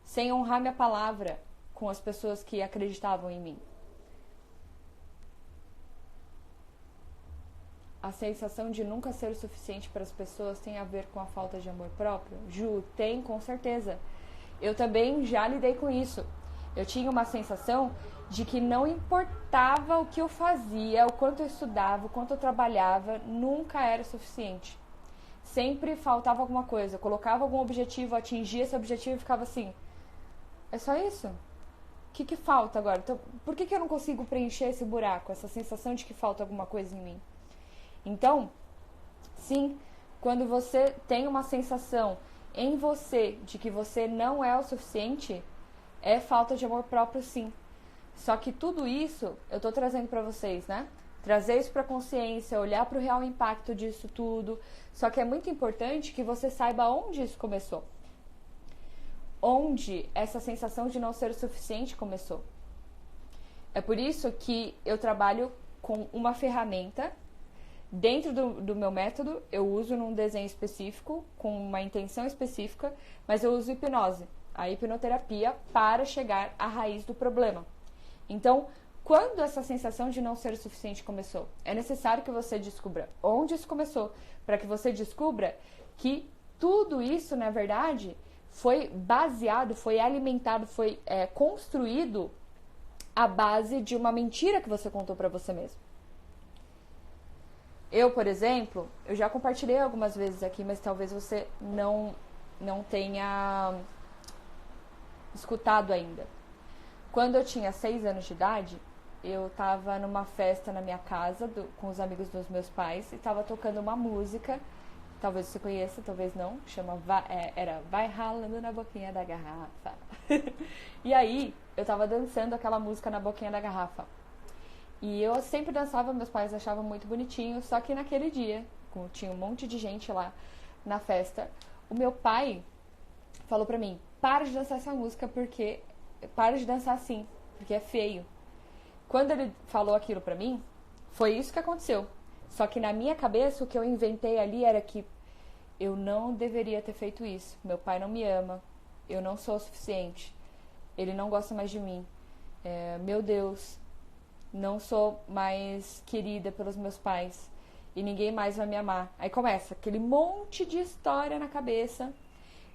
sem honrar minha palavra com as pessoas que acreditavam em mim. A sensação de nunca ser o suficiente para as pessoas tem a ver com a falta de amor próprio? Ju, tem, com certeza. Eu também já lidei com isso. Eu tinha uma sensação de que não importava o que eu fazia, o quanto eu estudava, o quanto eu trabalhava, nunca era o suficiente. Sempre faltava alguma coisa. Eu colocava algum objetivo, atingia esse objetivo e ficava assim, é só isso? O que falta agora? Então, por que eu não consigo preencher esse buraco, essa sensação de que falta alguma coisa em mim? Então, sim, quando você tem uma sensação em você de que você não é o suficiente, é falta de amor próprio, sim. Só que tudo isso eu tô trazendo para vocês, Trazer isso para consciência, olhar para o real impacto disso tudo. Só que é muito importante que você saiba onde isso começou. Onde essa sensação de não ser o suficiente começou. É por isso que eu trabalho com uma ferramenta. Dentro do meu método, eu uso num desenho específico, com uma intenção específica, mas eu uso hipnose, a hipnoterapia, para chegar à raiz do problema. Então, quando essa sensação de não ser o suficiente começou, é necessário que você descubra onde isso começou, para que você descubra que tudo isso, na verdade, foi baseado, foi alimentado, foi construído à base de uma mentira que você contou para você mesmo. Eu, por exemplo, eu já compartilhei algumas vezes aqui, mas talvez você não tenha escutado ainda. Quando eu tinha 6 anos de idade, eu estava numa festa na minha casa, com os amigos dos meus pais, e estava tocando uma música, talvez você conheça, talvez não, era Vai Ralando na Boquinha da Garrafa. E aí, eu estava dançando aquela música na boquinha da garrafa. E eu sempre dançava, meus pais achavam muito bonitinho, só que naquele dia, como tinha um monte de gente lá na festa, o meu pai falou pra mim, para de dançar essa música, para de dançar assim, porque é feio. Quando ele falou aquilo pra mim, foi isso que aconteceu. Só que na minha cabeça, o que eu inventei ali era que eu não deveria ter feito isso. Meu pai não me ama, eu não sou o suficiente, ele não gosta mais de mim. Meu Deus, não sou mais querida pelos meus pais e ninguém mais vai me amar. Aí começa aquele monte de história na cabeça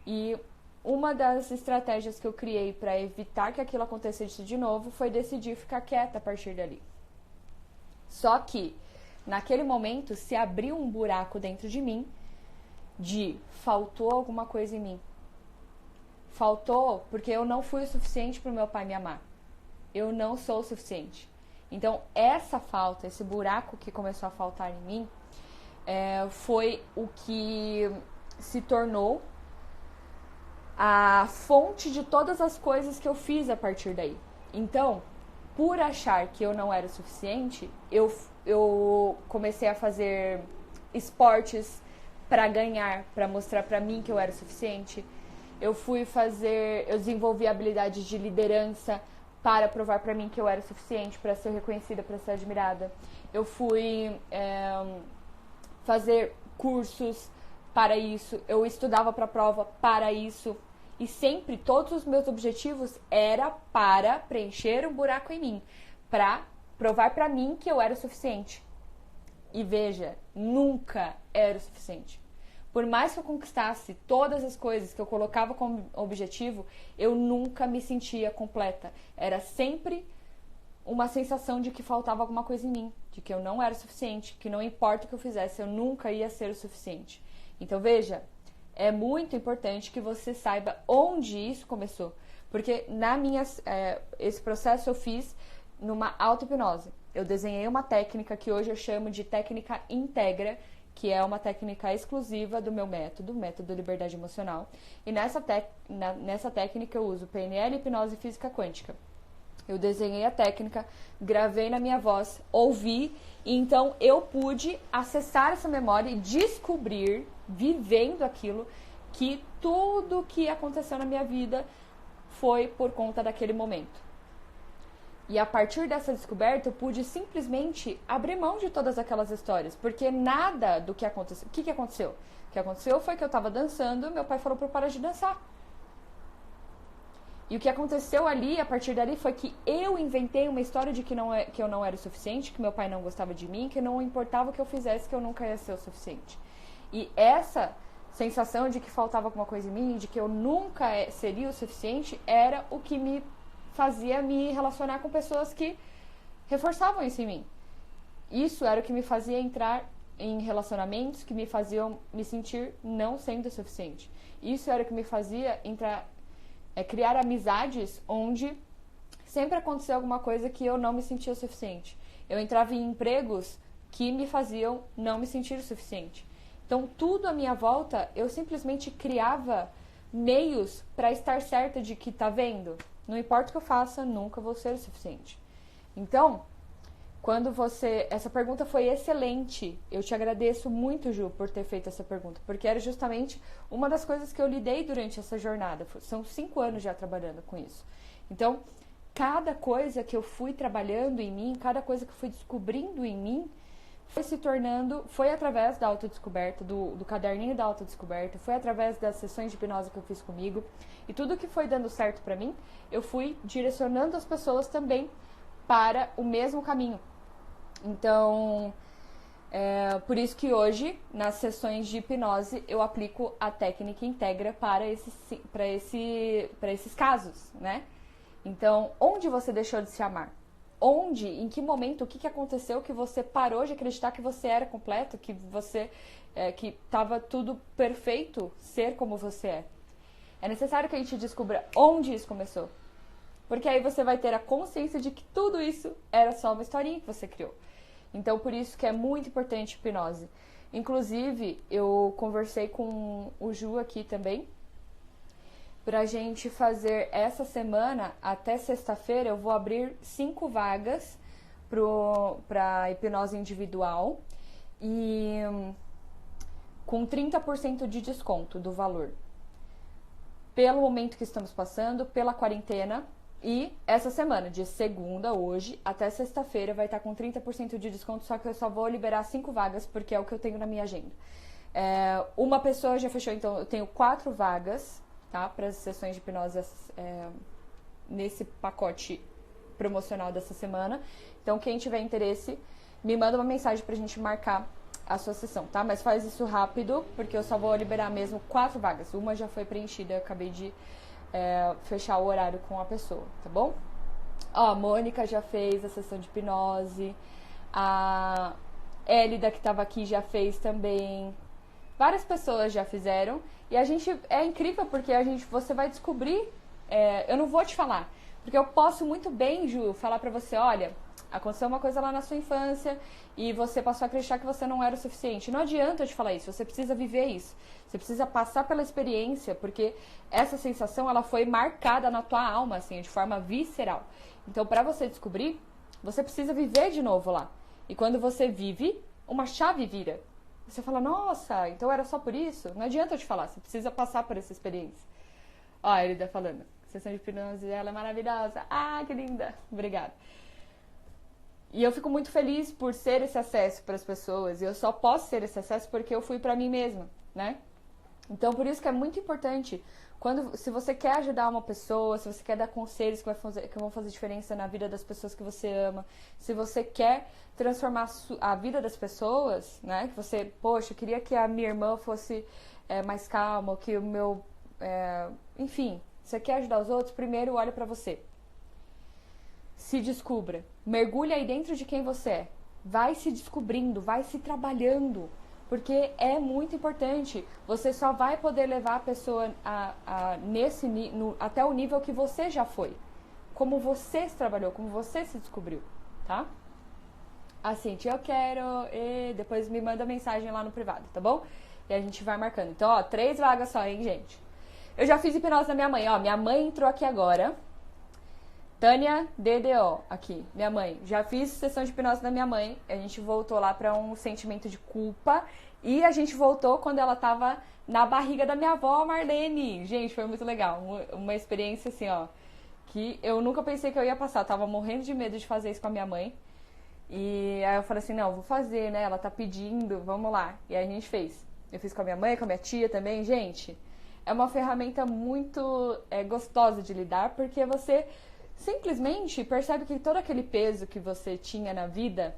e uma das estratégias que eu criei para evitar que aquilo acontecesse de novo foi decidir ficar quieta a partir dali. Só que naquele momento se abriu um buraco dentro de mim de faltou alguma coisa em mim. Faltou porque eu não fui o suficiente para o meu pai me amar. Eu não sou o suficiente. Então, essa falta, esse buraco que começou a faltar em mim, foi o que se tornou a fonte de todas as coisas que eu fiz a partir daí. Então, por achar que eu não era o suficiente, eu comecei a fazer esportes para ganhar, para mostrar para mim que eu era o suficiente. Eu desenvolvi habilidades de liderança para provar para mim que eu era o suficiente, para ser reconhecida, para ser admirada. Eu fui fazer cursos para isso, eu estudava para a prova para isso. E sempre, todos os meus objetivos era para preencher um buraco em mim, para provar para mim que eu era o suficiente. E veja, nunca era o suficiente. Por mais que eu conquistasse todas as coisas que eu colocava como objetivo, eu nunca me sentia completa. Era sempre uma sensação de que faltava alguma coisa em mim, de que eu não era o suficiente, que não importa o que eu fizesse, eu nunca ia ser o suficiente. Então veja, é muito importante que você saiba onde isso começou. Porque esse processo eu fiz numa auto-hipnose. Eu desenhei uma técnica que hoje eu chamo de técnica Integra, que é uma técnica exclusiva do meu método Liberdade Emocional. E nessa técnica eu uso PNL, hipnose e física quântica. Eu desenhei a técnica, gravei na minha voz, ouvi, e então eu pude acessar essa memória e descobrir, vivendo aquilo, que tudo que aconteceu na minha vida foi por conta daquele momento. E a partir dessa descoberta, eu pude simplesmente abrir mão de todas aquelas histórias, porque nada do que aconteceu... O que aconteceu? O que aconteceu foi que eu estava dançando e meu pai falou para eu parar de dançar. E o que aconteceu ali, a partir dali, foi que eu inventei uma história de que eu não era o suficiente, que meu pai não gostava de mim, que não importava o que eu fizesse, que eu nunca ia ser o suficiente. E essa sensação de que faltava alguma coisa em mim, de que eu nunca seria o suficiente, era o que me fazia me relacionar com pessoas que reforçavam isso em mim. Isso era o que me fazia entrar em relacionamentos que me faziam me sentir não sendo o suficiente. Isso era o que me fazia criar amizades onde sempre acontecia alguma coisa que eu não me sentia o suficiente. Eu entrava em empregos que me faziam não me sentir o suficiente. Então, tudo à minha volta, eu simplesmente criava meios para estar certa de que, tá vendo? Não importa o que eu faça, nunca vou ser o suficiente. Então, essa pergunta foi excelente. Eu te agradeço muito, Ju, por ter feito essa pergunta, porque era justamente uma das coisas que eu lidei durante essa jornada. São 5 anos já trabalhando com isso. Então, cada coisa que eu fui trabalhando em mim, cada coisa que eu fui descobrindo em mim, foi através da autodescoberta, do caderninho da autodescoberta, foi através das sessões de hipnose que eu fiz comigo, e tudo que foi dando certo pra mim, eu fui direcionando as pessoas também para o mesmo caminho. Então, por isso que hoje, nas sessões de hipnose, eu aplico a técnica Integra para esses casos, né? Então, onde você deixou de se amar? Onde, em que momento, o que aconteceu que você parou de acreditar que você era completo, que que estava tudo perfeito ser como você é? É necessário que a gente descubra onde isso começou. Porque aí você vai ter a consciência de que tudo isso era só uma historinha que você criou. Então, por isso que é muito importante a hipnose. Inclusive, eu conversei com o Ju aqui também, pra gente fazer essa semana, até sexta-feira, eu vou abrir 5 vagas pra hipnose individual e com 30% de desconto do valor. Pelo momento que estamos passando, pela quarentena, e essa semana, de segunda, hoje, até sexta-feira, vai estar com 30% de desconto, só que eu só vou liberar 5 vagas, porque é o que eu tenho na minha agenda. Uma pessoa já fechou, então eu tenho 4 vagas, tá, para as sessões de hipnose nesse pacote promocional dessa semana. Então, quem tiver interesse, me manda uma mensagem pra gente marcar a sua sessão, tá? Mas faz isso rápido, porque eu só vou liberar mesmo 4 vagas. Uma já foi preenchida, eu acabei de fechar o horário com a pessoa, tá bom? Ó, a Mônica já fez a sessão de hipnose, a Elida, que tava aqui, já fez também. Várias pessoas já fizeram. E é incrível porque você vai descobrir, eu não vou te falar, Porque eu posso muito bem, Ju, falar pra você, olha, aconteceu uma coisa lá na sua infância e você passou a acreditar que você não era o suficiente. Não adianta eu te falar isso, você precisa viver isso. Você precisa passar pela experiência, porque essa sensação, ela foi marcada na tua alma, assim, de forma visceral. Então, pra você descobrir, você precisa viver de novo lá. E quando você vive, uma chave vira. Você fala, nossa, então era só por isso? Não adianta eu te falar, você precisa passar por essa experiência. Ó, ele tá falando, a sessão de hipnose dela é maravilhosa. Ah, que linda. Obrigada. E eu fico muito feliz por ser esse acesso para as pessoas. E eu só posso ser esse acesso porque eu fui para mim mesma, né? Então, por isso que é muito importante, se você quer ajudar uma pessoa, se você quer dar conselhos que vão fazer diferença na vida das pessoas que você ama, se você quer transformar a vida das pessoas, né? Que você, poxa, eu queria que a minha irmã fosse mais calma, que o meu... enfim, você quer ajudar os outros, primeiro olha para você. Se descubra. Mergulha aí dentro de quem você é. Vai se descobrindo, vai se trabalhando. Porque é muito importante. Você só vai poder levar a pessoa até o nível que você já foi. Como você se trabalhou, como você se descobriu, tá? Assim, eu quero... E depois me manda mensagem lá no privado, tá bom? E a gente vai marcando. Então, ó, 3 vagas só, hein, gente? Eu já fiz hipnose na minha mãe, ó. Minha mãe entrou aqui agora. Tânia DDO, aqui, minha mãe. Já fiz sessão de hipnose na minha mãe. A gente voltou lá pra um sentimento de culpa. E a gente voltou quando ela tava na barriga da minha avó, Marlene. Gente, foi muito legal. Uma experiência assim, ó, que eu nunca pensei que eu ia passar. Eu tava morrendo de medo de fazer isso com a minha mãe. E aí eu falei assim, não, vou fazer, né? Ela tá pedindo, vamos lá. E aí a gente fez. Eu fiz com a minha mãe, com a minha tia também. Gente, é uma ferramenta muito gostosa de lidar, porque você... simplesmente percebe que todo aquele peso que você tinha na vida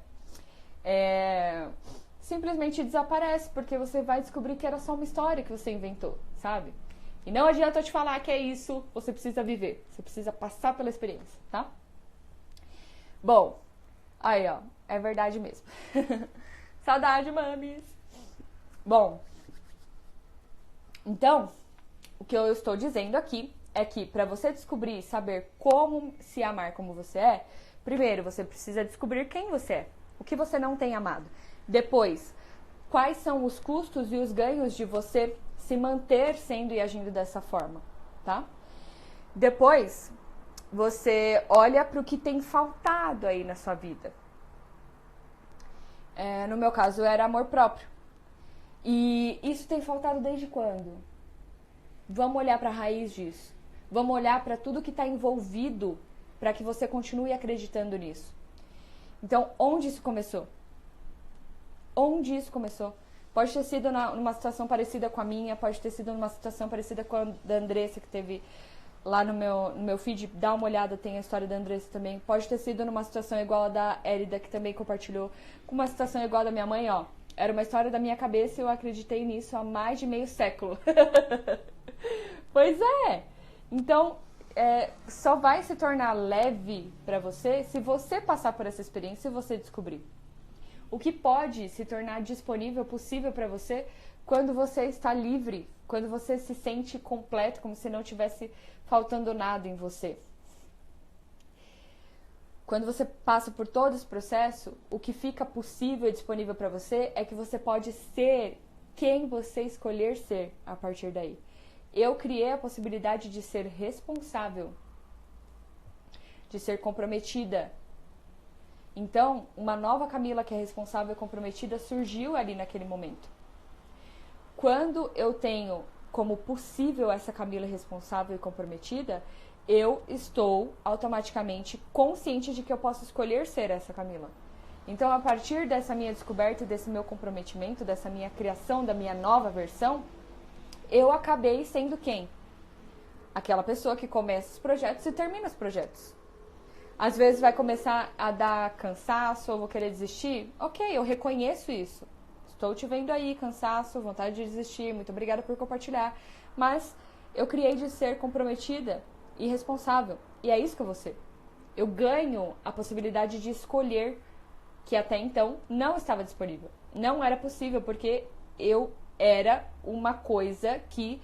simplesmente desaparece, porque você vai descobrir que era só uma história que você inventou, sabe? E não adianta eu te falar que é isso, você precisa viver, você precisa passar pela experiência, tá? Bom, aí ó, é verdade mesmo. Saudade, mames! Bom, então, o que eu estou dizendo aqui é que para você descobrir e saber como se amar como você é, primeiro você precisa descobrir quem você é, o que você não tem amado. Depois, quais são os custos e os ganhos de você se manter sendo e agindo dessa forma, tá? Depois, você olha para o que tem faltado aí na sua vida. No meu caso, era amor próprio. E isso tem faltado desde quando? Vamos olhar para a raiz disso. Vamos olhar para tudo que está envolvido para que você continue acreditando nisso. Então, onde isso começou? Onde isso começou? Pode ter sido numa situação parecida com a minha, pode ter sido numa situação parecida com a da Andressa, que teve lá no meu feed. Dá uma olhada, tem a história da Andressa também. Pode ter sido numa situação igual a da Érida, que também compartilhou. Com uma situação igual a da minha mãe, ó. Era uma história da minha cabeça e eu acreditei nisso há mais de meio século. Pois é! Então, só vai se tornar leve pra você se você passar por essa experiência e você descobrir. O que pode se tornar disponível, possível pra você, quando você está livre, quando você se sente completo, como se não tivesse faltando nada em você. Quando você passa por todo esse processo, o que fica possível e disponível pra você é que você pode ser quem você escolher ser a partir daí. Eu criei a possibilidade de ser responsável, de ser comprometida. Então, uma nova Camila que é responsável e comprometida surgiu ali naquele momento. Quando eu tenho como possível essa Camila responsável e comprometida, eu estou automaticamente consciente de que eu posso escolher ser essa Camila. Então, a partir dessa minha descoberta, desse meu comprometimento, dessa minha criação, da minha nova versão, eu acabei sendo quem? Aquela pessoa que começa os projetos e termina os projetos. Às vezes vai começar a dar cansaço ou vou querer desistir. Ok, eu reconheço isso. Estou te vendo aí, cansaço, vontade de desistir, muito obrigada por compartilhar. Mas eu criei de ser comprometida e responsável. E é isso que eu vou ser. Eu ganho a possibilidade de escolher, que até então não estava disponível. Não era possível, porque eu era uma coisa que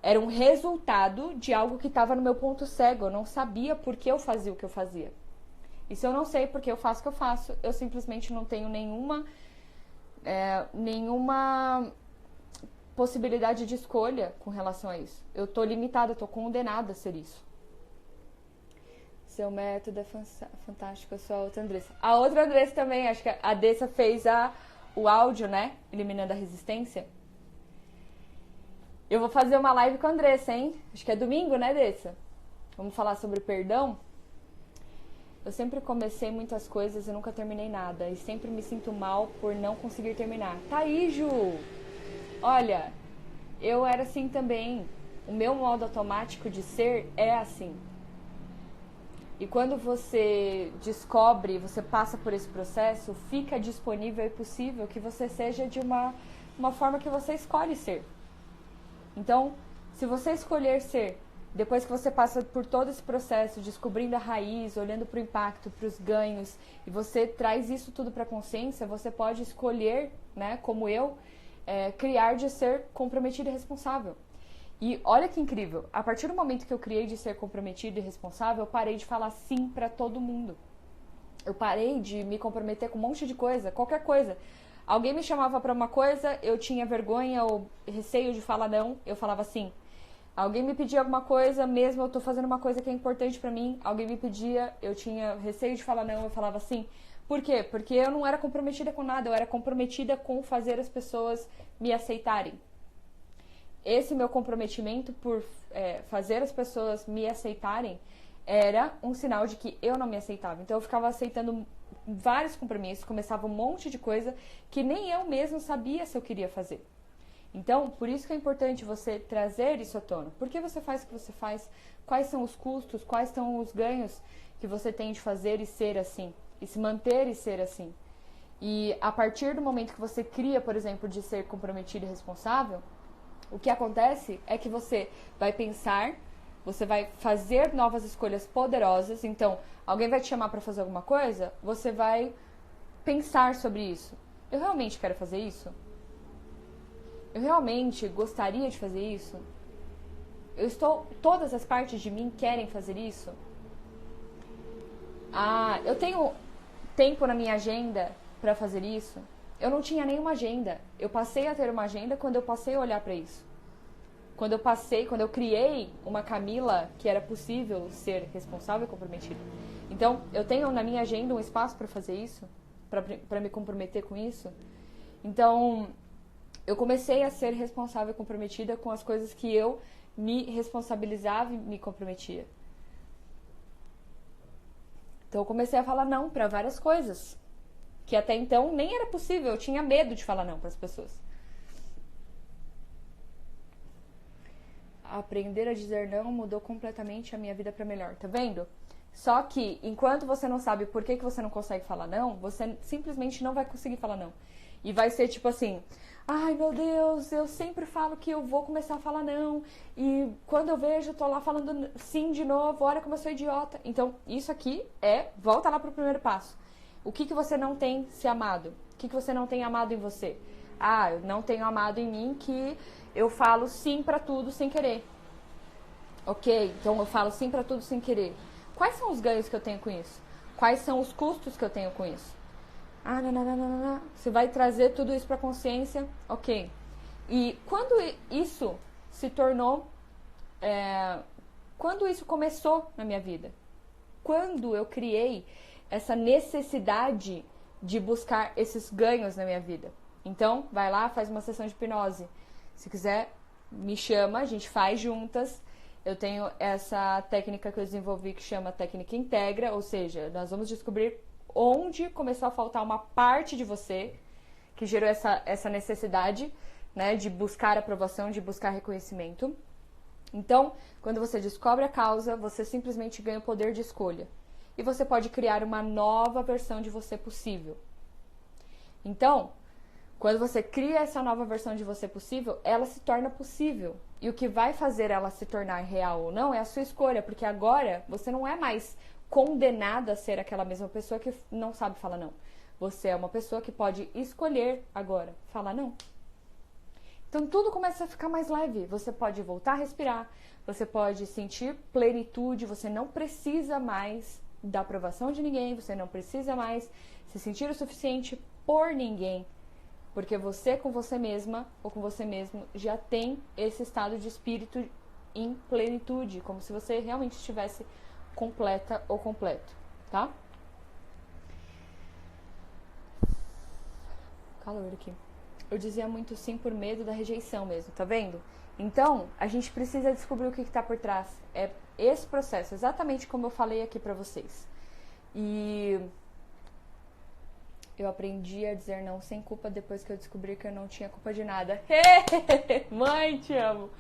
Era um resultado de algo que estava no meu ponto cego. Eu não sabia por que eu fazia o que eu fazia. E se eu não sei por que eu faço o que eu faço, eu simplesmente não tenho nenhuma possibilidade de escolha com relação a isso. Eu tô limitada, eu tô condenada a ser isso. Seu método é fantástico, eu sou a outra Andressa. A outra Andressa também, acho que a Dessa fez o áudio, né? Eliminando a resistência. Eu vou fazer uma live com a Andressa, hein? Acho que é domingo, né, Dessa? Vamos falar sobre perdão. Eu sempre comecei muitas coisas e nunca terminei nada. E sempre me sinto mal por não conseguir terminar. Tá aí, Ju! Olha, eu era assim também. O meu modo automático de ser é assim. E quando você descobre, você passa por esse processo, fica disponível e possível que você seja de uma forma que você escolhe ser. Então, se você escolher ser, depois que você passa por todo esse processo, descobrindo a raiz, olhando para o impacto, para os ganhos, e você traz isso tudo para a consciência, você pode escolher, né, como eu, criar de ser comprometido e responsável. E olha que incrível, a partir do momento que eu criei de ser comprometido e responsável, eu parei de falar sim pra todo mundo. Eu parei de me comprometer com um monte de coisa, qualquer coisa. Alguém me chamava pra uma coisa, eu tinha vergonha ou receio de falar não, eu falava sim. Alguém me pedia alguma coisa, mesmo eu tô fazendo uma coisa que é importante pra mim, alguém me pedia, eu tinha receio de falar não, eu falava sim. Por quê? Porque eu não era comprometida com nada, eu era comprometida com fazer as pessoas me aceitarem. Esse meu comprometimento por fazer as pessoas me aceitarem era um sinal de que eu não me aceitava. Então eu ficava aceitando vários compromissos, começava um monte de coisa que nem eu mesmo sabia se eu queria fazer. Então, por isso que é importante você trazer isso à tona. Por que você faz o que você faz? Quais são os custos? Quais são os ganhos que você tem de fazer e ser assim? E se manter e ser assim? E a partir do momento que você cria, por exemplo, de ser comprometido e responsável, o que acontece é que você vai pensar, você vai fazer novas escolhas poderosas. Então, alguém vai te chamar para fazer alguma coisa, você vai pensar sobre isso. Eu realmente quero fazer isso? Eu realmente gostaria de fazer isso? Todas as partes de mim querem fazer isso? Ah, eu tenho tempo na minha agenda para fazer isso? Eu não tinha nenhuma agenda. Eu passei a ter uma agenda quando eu passei a olhar para isso. Quando eu criei uma Camila que era possível ser responsável e comprometida. Então, eu tenho na minha agenda um espaço para fazer isso, para me comprometer com isso. Então, eu comecei a ser responsável e comprometida com as coisas que eu me responsabilizava e me comprometia. Então, eu comecei a falar não para várias coisas que até então nem era possível, eu tinha medo de falar não para as pessoas. Aprender a dizer não mudou completamente a minha vida para melhor, tá vendo? Só que, enquanto você não sabe por que você não consegue falar não, você simplesmente não vai conseguir falar não. E vai ser tipo assim, ai meu Deus, eu sempre falo que eu vou começar a falar não, e quando eu vejo, eu tô lá falando sim de novo, olha como eu sou idiota. Então, isso aqui volta lá pro primeiro passo. O que você não tem se amado? O que você não tem amado em você? Ah, eu não tenho amado em mim que eu falo sim pra tudo sem querer. Ok, então eu falo sim pra tudo sem querer. Quais são os ganhos que eu tenho com isso? Quais são os custos que eu tenho com isso? Ah, não. Você vai trazer tudo isso pra consciência? Ok. E quando isso se tornou... quando isso começou na minha vida? Quando eu criei essa necessidade de buscar esses ganhos na minha vida. Então, vai lá, faz uma sessão de hipnose. Se quiser, me chama, a gente faz juntas. Eu tenho essa técnica que eu desenvolvi que chama técnica integra, ou seja, nós vamos descobrir onde começou a faltar uma parte de você que gerou essa necessidade, né, de buscar aprovação, de buscar reconhecimento. Então, quando você descobre a causa, você simplesmente ganha o poder de escolha. E você pode criar uma nova versão de você possível. Então, quando você cria essa nova versão de você possível, ela se torna possível. E o que vai fazer ela se tornar real ou não é a sua escolha, porque agora você não é mais condenada a ser aquela mesma pessoa que não sabe falar não. Você é uma pessoa que pode escolher agora falar não. Então tudo começa a ficar mais leve. Você pode voltar a respirar, você pode sentir plenitude, você não precisa mais da aprovação de ninguém, você não precisa mais se sentir o suficiente por ninguém. Porque você com você mesma ou com você mesmo já tem esse estado de espírito em plenitude, como se você realmente estivesse completa ou completo, tá? Calor aqui. Eu dizia muito sim por medo da rejeição mesmo, tá vendo? Então, a gente precisa descobrir o que está por trás. É esse processo, exatamente como eu falei aqui pra vocês. E eu aprendi a dizer não sem culpa depois que eu descobri que eu não tinha culpa de nada. Mãe, te amo!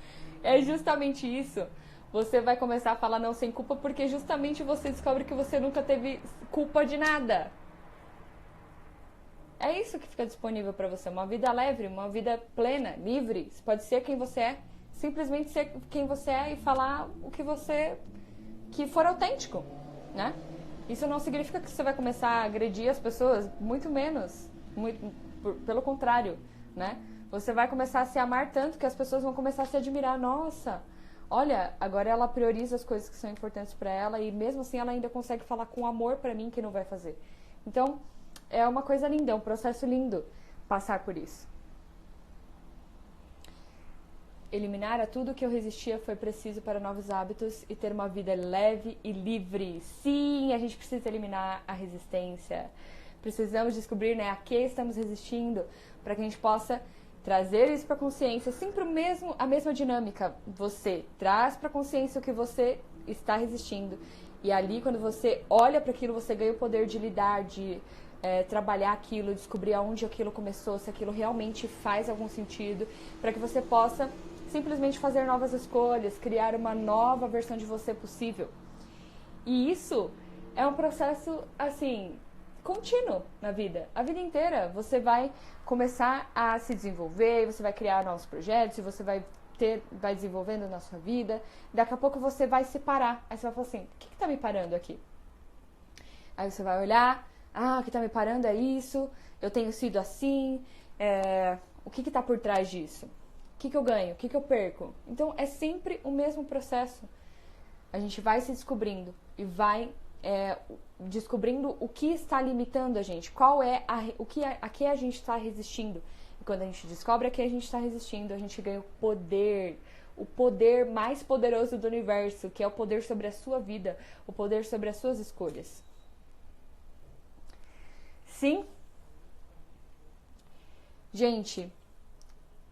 É justamente isso. Você vai começar a falar não sem culpa porque justamente você descobre que você nunca teve culpa de nada. É isso que fica disponível para você. Uma vida leve, uma vida plena, livre. Você pode ser quem você é. Simplesmente ser quem você é e falar o que você... que for autêntico, né? Isso não significa que você vai começar a agredir as pessoas, muito menos. Pelo contrário, né? Você vai começar a se amar tanto que as pessoas vão começar a se admirar. Nossa, olha, agora ela prioriza as coisas que são importantes para ela e mesmo assim ela ainda consegue falar com amor para mim que não vai fazer. Então, é uma coisa linda, é um processo lindo passar por isso. Eliminar a tudo que eu resistia foi preciso para novos hábitos e ter uma vida leve e livre. Sim, a gente precisa eliminar a resistência. Precisamos descobrir, né, a que estamos resistindo para que a gente possa trazer isso para a consciência. Sempre a mesma dinâmica. Você traz para a consciência o que você está resistindo. E ali, quando você olha para aquilo, você ganha o poder de lidar, de trabalhar aquilo, descobrir aonde aquilo começou, se aquilo realmente faz algum sentido, para que você possa simplesmente fazer novas escolhas, criar uma nova versão de você possível. E isso é um processo, assim, contínuo na vida. A vida inteira você vai começar a se desenvolver, você vai criar novos projetos, você vai desenvolvendo na sua vida. Daqui a pouco você vai se parar. Aí você vai falar assim, o que está me parando aqui? Aí você vai olhar, o que está me parando é isso, eu tenho sido assim, o que está por trás disso? O que eu ganho? O que eu perco? Então, é sempre o mesmo processo. A gente vai se descobrindo e vai descobrindo o que está limitando a gente, a que a gente está resistindo. E quando a gente descobre a que a gente está resistindo, a gente ganha o poder mais poderoso do universo, que é o poder sobre a sua vida, o poder sobre as suas escolhas. Sim? Gente,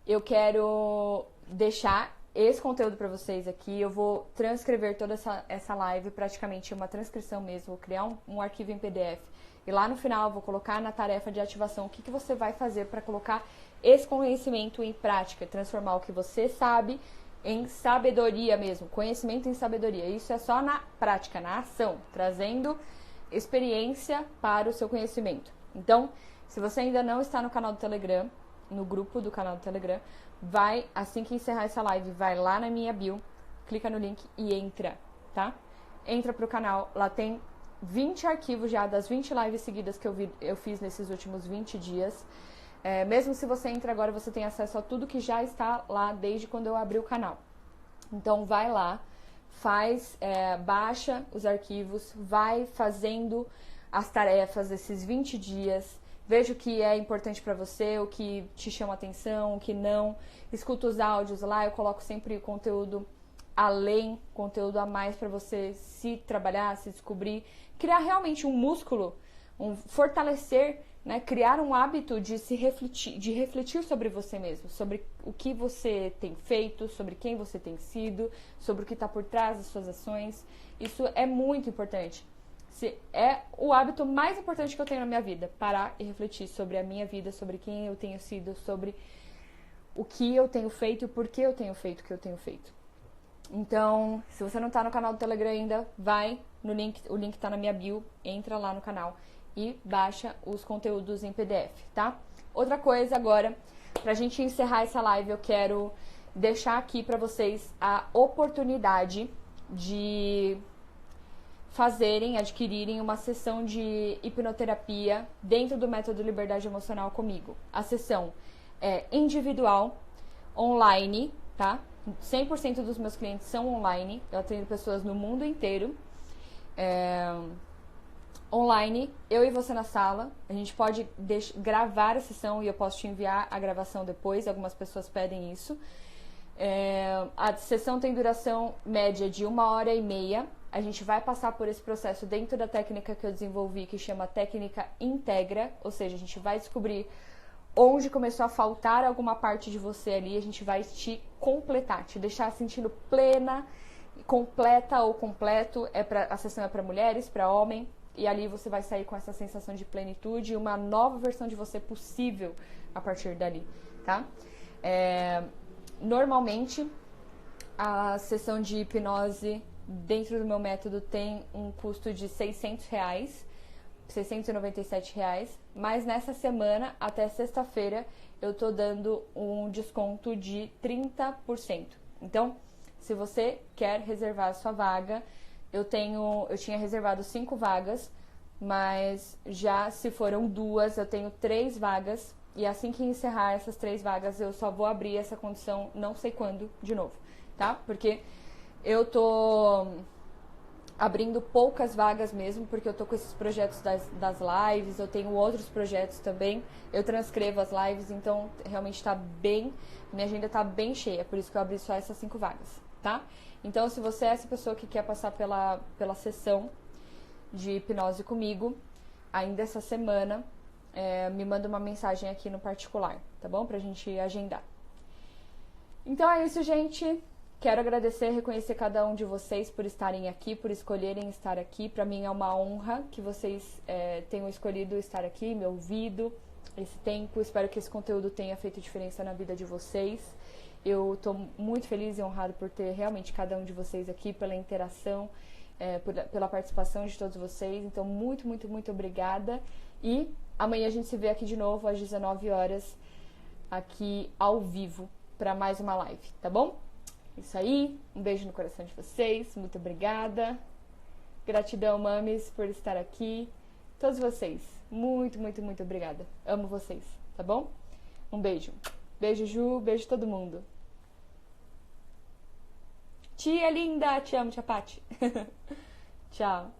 eu quero deixar esse conteúdo para vocês aqui. Eu vou transcrever toda essa live, praticamente uma transcrição mesmo. Vou criar um arquivo em PDF. E lá no final eu vou colocar na tarefa de ativação o que você vai fazer para colocar esse conhecimento em prática. Transformar o que você sabe em sabedoria mesmo. Conhecimento em sabedoria. Isso é só na prática, na ação. Trazendo experiência para o seu conhecimento. Então, se você ainda não está no canal do Telegram, no grupo do canal do Telegram, vai, assim que encerrar essa live, vai lá na minha bio, clica no link e entra, tá? Entra pro canal, lá tem 20 arquivos já das 20 lives seguidas que eu fiz nesses últimos 20 dias. Mesmo se você entra agora, você tem acesso a tudo que já está lá desde quando eu abri o canal. Então, vai lá, baixa os arquivos, vai fazendo as tarefas desses 20 dias, veja o que é importante para você, o que te chama atenção, o que não. Escuta os áudios lá, eu coloco sempre conteúdo conteúdo a mais para você se trabalhar, se descobrir, criar realmente um músculo, fortalecer, né, criar um hábito de refletir sobre você mesmo, sobre o que você tem feito, sobre quem você tem sido, sobre o que está por trás das suas ações. Isso é muito importante. É o hábito mais importante que eu tenho na minha vida, parar e refletir sobre a minha vida, sobre quem eu tenho sido, sobre o que eu tenho feito e por que eu tenho feito o que eu tenho feito. Então, se você não está no canal do Telegram ainda, vai no link, o link está na minha bio, entra lá no canal e baixa os conteúdos em PDF, tá? Outra coisa agora, pra gente encerrar essa live, eu quero deixar aqui pra vocês a oportunidade de adquirirem uma sessão de hipnoterapia dentro do método Liberdade Emocional comigo. A sessão é individual, online, tá? 100% dos meus clientes são online. Eu atendo pessoas no mundo inteiro. Online, eu e você na sala. A gente pode gravar a sessão e eu posso te enviar a gravação depois. Algumas pessoas pedem isso. A sessão tem duração média de 1h30. A gente vai passar por esse processo dentro da técnica que eu desenvolvi, que chama técnica Integra, ou seja, a gente vai descobrir onde começou a faltar alguma parte de você ali, a gente vai te completar, te deixar sentindo plena, completa ou completo. A sessão é para mulheres, para homem, e ali você vai sair com essa sensação de plenitude e uma nova versão de você possível a partir dali, tá? Normalmente, a sessão de hipnose dentro do meu método tem um custo de R$600, R$697, mas nessa semana, até sexta-feira, eu tô dando um desconto de 30%. Então, se você quer reservar a sua vaga, eu tinha reservado 5 vagas, mas já se foram 2, eu tenho 3 vagas, e assim que encerrar essas 3 vagas, eu só vou abrir essa condição não sei quando de novo, tá? Porque eu tô abrindo poucas vagas mesmo, porque eu tô com esses projetos das lives, eu tenho outros projetos também, eu transcrevo as lives, então realmente minha agenda tá bem cheia, por isso que eu abri só essas 5 vagas, tá? Então, se você é essa pessoa que quer passar pela sessão de hipnose comigo, ainda essa semana, me manda uma mensagem aqui no particular, tá bom? Pra gente agendar. Então é isso, gente. Quero agradecer e reconhecer cada um de vocês por estarem aqui, por escolherem estar aqui. Para mim é uma honra que vocês tenham escolhido estar aqui, me ouvido esse tempo. Espero que esse conteúdo tenha feito diferença na vida de vocês. Eu estou muito feliz e honrado por ter realmente cada um de vocês aqui, pela interação, pela participação de todos vocês. Então, muito, muito, muito obrigada. E amanhã a gente se vê aqui de novo às 19 horas, aqui ao vivo, para mais uma live, tá bom? Isso aí, um beijo no coração de vocês, muito obrigada. Gratidão, mames, por estar aqui. Todos vocês, muito, muito, muito obrigada. Amo vocês, tá bom? Um beijo. Beijo, Ju, beijo todo mundo. Tia linda, te amo, tia Pati. Tchau.